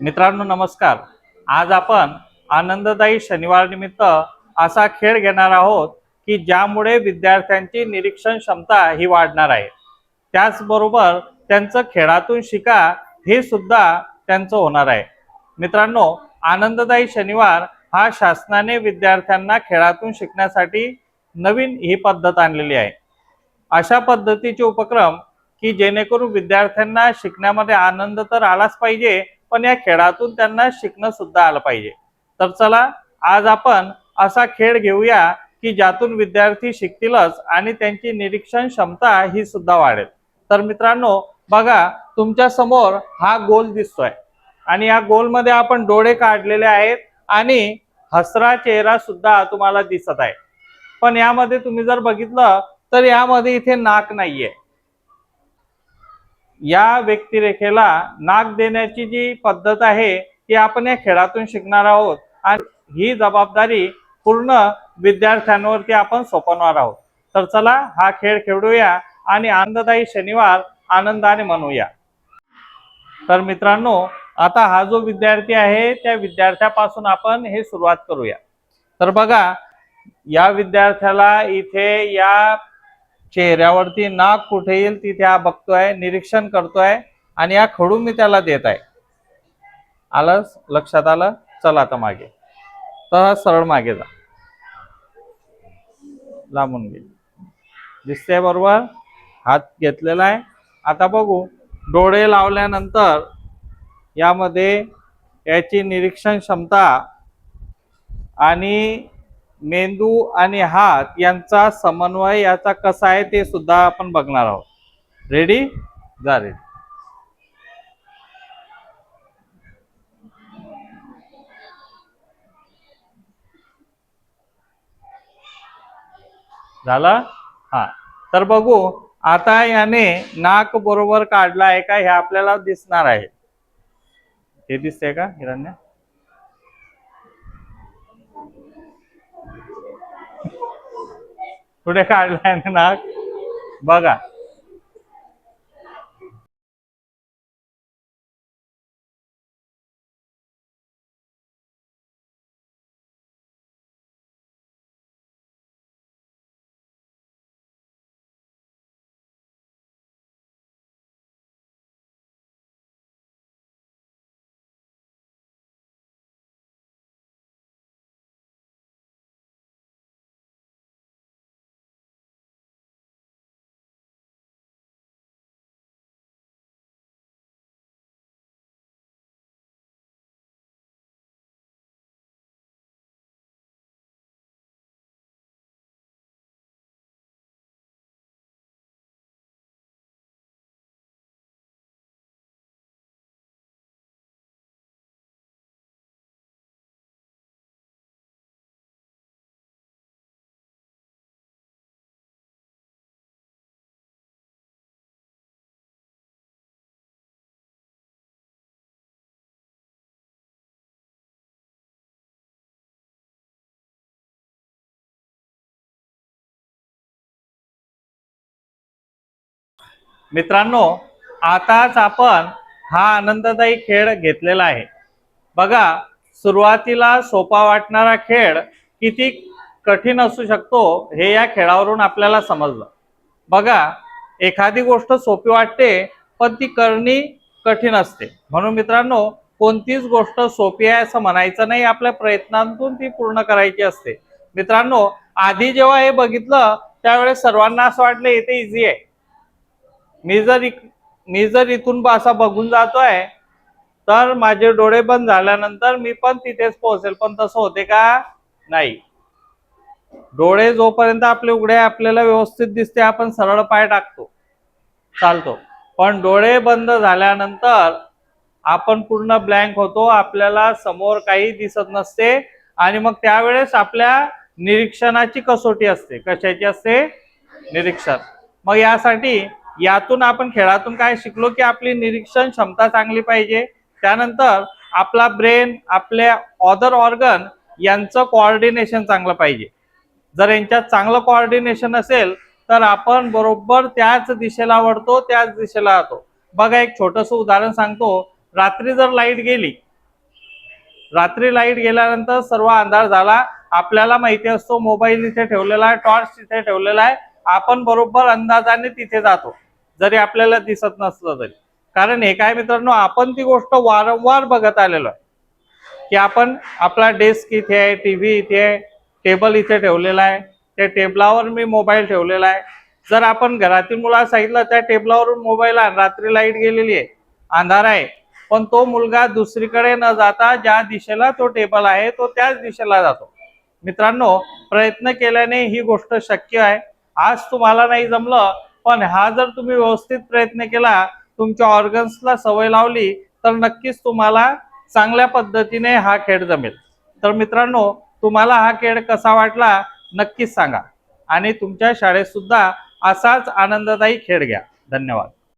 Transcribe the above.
मित्रांनो नमस्कार। आज आपण आनंददायी शनिवार निमित्त असा खेळ घेणार आहोत की ज्यामुळे विद्यार्थ्यांची निरीक्षण क्षमता ही वाढणार आहे। त्याचबरोबर त्यांचं खेळातून शिका हे सुद्धा त्यांचं होणार आहे। मित्रांनो, आनंददायी शनिवार हा शासनाने विद्यार्थ्यांना खेळातून शिकण्यासाठी नवीन ही पद्धत आणलेली आहे। अशा पद्धतीचे उपक्रम की जेणेकरून विद्यार्थ्यांना शिकण्यामध्ये आनंद तर आलाच पाहिजे, पण या खेळातून त्यांना शिकणं सुद्धा आलं पाहिजे। तर चला आज आपण असा खेळ घेऊया की ज्यातून विद्यार्थी शिकतीलच आणि त्यांची निरीक्षण क्षमता ही सुद्धा वाढेल। तर मित्रांनो बघा, तुमच्या समोर हा गोल दिसतोय आणि या गोल मध्ये आपण डोळे काढलेले आहेत आणि हसरा चेहरा सुद्धा तुम्हाला दिसत आहे। पण यामध्ये तुम्ही जर बघितलं तर यामध्ये इथे नाक नाहीये। या व्यक्तिरेखेला नाक देण्याची जी पद्धत आहे ती आपण या खेळातून शिकणार आहोत आणि ही जबाबदारी पूर्ण विद्यार्थ्यांवरती आपण सोपवणार आहोत। तर चला हा खेळ खेळूया आणि आनंददायी शनिवार आनंदाने मनवूया। तर मित्रांनो, आता हा जो विद्यार्थी आहे त्या विद्यार्थ्यापासून आपण हे सुरुवात करूया। तर बघा, या विद्यार्थ्याला इथे या चेहऱ्यावरती नाक कुठे येईल तिथे हा बघतोय, निरीक्षण करतोय आणि या खडू मी त्याला देत आहे। आलं लक्षात आलं? चला आता मागे, तर सरळ मागे जा, लांबून घे, दिसतंय बरोबर? हात घेतलेला आहे। आता बघू, डोळे लावल्यानंतर यामध्ये याची निरीक्षण क्षमता आणि मेंदू आणि हात यांचा समन्वय याचा कसा आहे ते सुद्धा आपण बघणार आहोत। रेडी? जा रेडी। झालं? हा, तर बघू आता याने नाक बरोबर काढला आहे का हे आपल्याला दिसणार आहे। हे दिसतंय का हिरण्य? कुठे काढलाय नाक बघा। मित्रांनो, आताच आपण हा आनंददायी खेळ घेतलेला आहे। बघा, सुरुवातीला सोपा वाटणारा खेळ किती कठीण असू शकतो हे या खेळावरून आपल्याला समजलं। बघा, एखादी गोष्ट सोपी वाटते पण ती करणी कठीण असते। म्हणून मित्रांनो, कोणतीच गोष्ट सोपी आहे असं म्हणायचं नाही, आपल्या प्रयत्नांतून ती पूर्ण करायची असते। मित्रांनो, आधी जेव्हा हे बघितलं त्यावेळेस सर्वांना असं वाटलं इथे इझी आहे। मी जर इथून असा बघून जातोय तर माझे डोळे बंद झाल्यानंतर मी पण तिथेच पोहोचेल, पण तसं होते का? नाही। डोळे जोपर्यंत आपले उघडे आपल्याला व्यवस्थित दिसते आपण सरळ पाय टाकतो, चालतो, पण डोळे बंद झाल्यानंतर आपण पूर्ण ब्लँक होतो, आपल्याला समोर काही दिसत नसते आणि मग त्यावेळेस आपल्या निरीक्षणाची कसोटी असते। कशाची असते? निरीक्षण। मग यासाठी यातून आपण खेळातून काय शिकलो की आपली निरीक्षण क्षमता चांगली पाहिजे। त्यानंतर आपला ब्रेन, आपले अदर ऑर्गन यांचं कोऑर्डिनेशन चांगलं पाहिजे। जर यांच्यात चांगलं कोऑर्डिनेशन असेल तर आपण बरोबर त्याच दिशेला वळतो, त्याच दिशेला जातो। बघा, एक छोटंसं उदाहरण सांगतो। रात्री जर लाईट गेली रात्री लाईट गेल्यानंतर सर्व अंधार झाला, आपल्याला माहिती असतो मोबाईल इथे ठेवलेला आहे, टॉर्च तिथे ठेवलेला आहे, आपण बरोबर अंदाजाने तिथे जातो जरी आपल्याला दिसत नसलं तरी. कारण हे काय मित्रांनो, आपण ती गोष्ट वारंवार बघत आलेलो आहे की आपण आपला डेस्क इथे आहे, टीव्ही इथे आहे, टेबल इथे ठेवलेला आहे, त्या टेबलावर मी मोबाईल ठेवलेला आहे. जर आपण घरातील मुलाला सांगितलं त्या टेबलावरून मोबाईल आण, रात्री लाईट गेलेली आहे, अंधार आहे, पण तो मुलगा दुसरीकडे न जाता ज्या दिशेला तो टेबल आहे तो त्याच दिशेला जातो. मित्रांनो, प्रयत्न केल्याने ही गोष्ट शक्य आहे. आज तुम्हाला नाही जमलं, पण हा जर तुम्ही व्यवस्थित प्रयत्न केला, तुमच्या ऑर्गन्सला सवय लावली, तर नक्कीच तुम्हाला चांगल्या पद्धतीने हा खेळ जमेल. तर मित्रांनो, तुम्हाला हा खेळ कसा वाटला नक्कीच सांगा आणि तुमच्या शाळेत सुद्धा असाच आनंददायी खेळ घ्या. धन्यवाद.